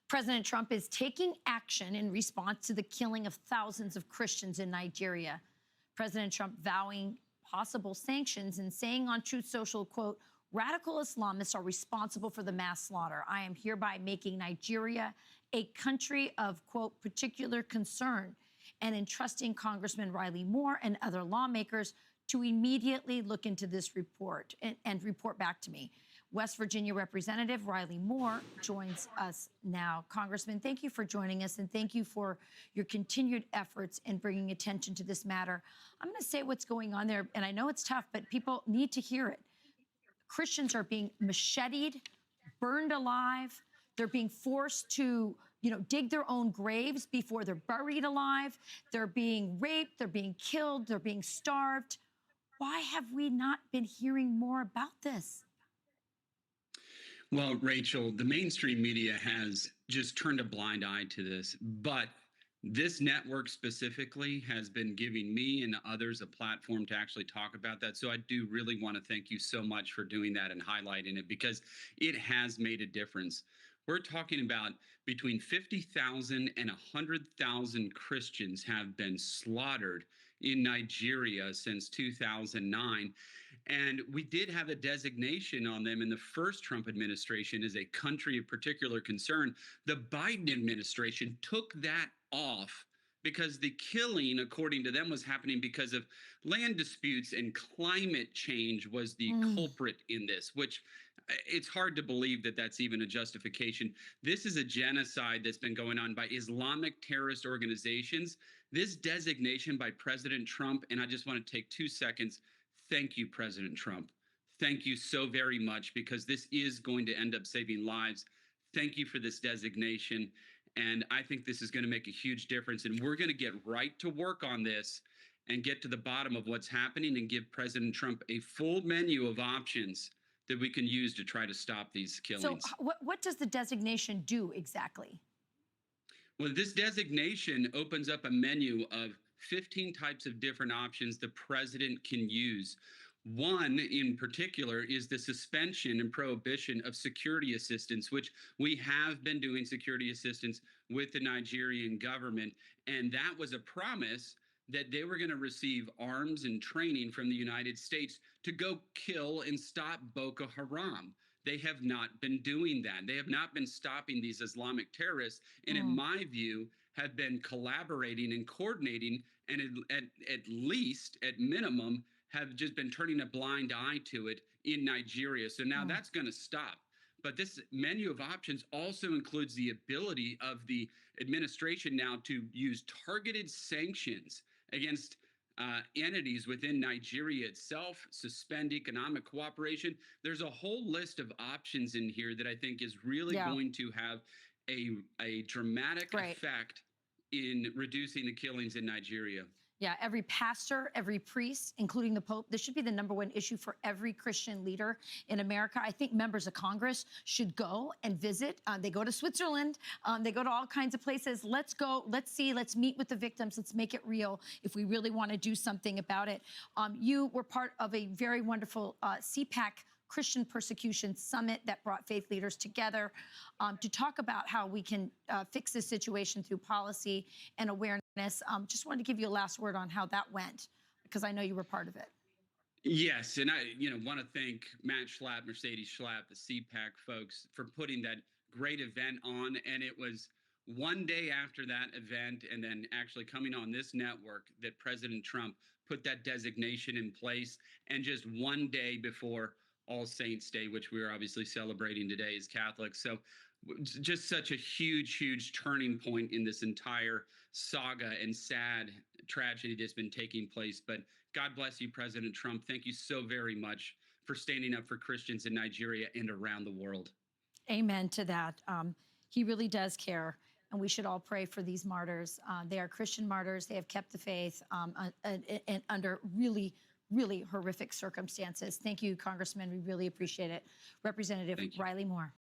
President Trump is taking action in response to the killing of thousands of Christians in Nigeria. President Trump vowing possible sanctions and saying on Truth Social, quote, "Radical Islamists are responsible for the mass slaughter. I am hereby making Nigeria a country of, quote, particular concern," and entrusting Congressman Riley Moore and other lawmakers to immediately look into this report and report back to me. West Virginia Representative Riley Moore joins us now. Congressman, thank you for joining us, and thank you for your continued efforts in bringing attention to this matter. I'm going to say what's going on there, and I know it's tough, but people need to hear it. Christians are being macheted, burned alive. They're being forced to, dig their own graves before they're buried alive. They're being raped. They're being killed. They're being starved. Why have we not been hearing more about this? Well, Rachel, the mainstream media has just turned a blind eye to this, but this network specifically has been giving me and others a platform to actually talk about that. So I do really want to thank you so much for doing that and highlighting it, because it has made a difference. We're talking about between 50,000 and 100,000 Christians have been slaughtered in Nigeria since 2009. And we did have a designation on them in the first Trump administration as a country of particular concern. The Biden administration took that off because the killing, according to them, was happening because of land disputes, and climate change was the culprit in this, which it's hard to believe that that's even a justification. This is a genocide that's been going on by Islamic terrorist organizations. This designation by President Trump, and I just want to take 2 seconds. Thank you, President Trump. Thank you so very much, because this is going to end up saving lives. Thank you for this designation. And I think this is going to make a huge difference. And we're going to get right to work on this and get to the bottom of what's happening and give President Trump a full menu of options that we can use to try to stop these killings. So what does the designation do exactly? Well, this designation opens up a menu of 15 types of different options the president can use. One in particular is the suspension and prohibition of security assistance, which we have been doing security assistance with the Nigerian government. And that was a promise that they were going to receive arms and training from the United States to go kill and stop Boko Haram. They have not been doing that. They have not been stopping these Islamic terrorists, and in my view, have been collaborating and coordinating, and at least, at minimum, have just been turning a blind eye to it in Nigeria. So now that's going to stop. But this menu of options also includes the ability of the administration now to use targeted sanctions against entities within Nigeria itself, suspend economic cooperation. There's a whole list of options in here that I think is really going to have a dramatic effect in reducing the killings in Nigeria. Yeah, every pastor, every priest, including the Pope, this should be the #1 issue for every Christian leader in America. I think members of Congress should go and visit. They go to Switzerland. They go to all kinds of places. Let's go. Let's see. Let's meet with the victims. Let's make it real if we really want to do something about it. You were part of a very wonderful CPAC Christian Persecution Summit that brought faith leaders together to talk about how we can fix this situation through policy and awareness. Just wanted to give you a last word on how that went, because I know you were part of it. Yes, and I want to thank Matt Schlapp, Mercedes Schlapp, the CPAC folks, for putting that great event on. And it was one day after that event, and then actually coming on this network, that President Trump put that designation in place. And just one day before All Saints Day, which we're obviously celebrating today as Catholics. So just such a huge turning point in this entire saga and sad tragedy that's been taking place. But God bless you, President Trump. Thank you so very much for standing up for Christians in Nigeria and around the world. Amen to that. He really does care, and we should all pray for these martyrs. They are Christian martyrs. They have kept the faith under really horrific circumstances. Thank you, Congressman. We really appreciate it. Representative Riley Moore.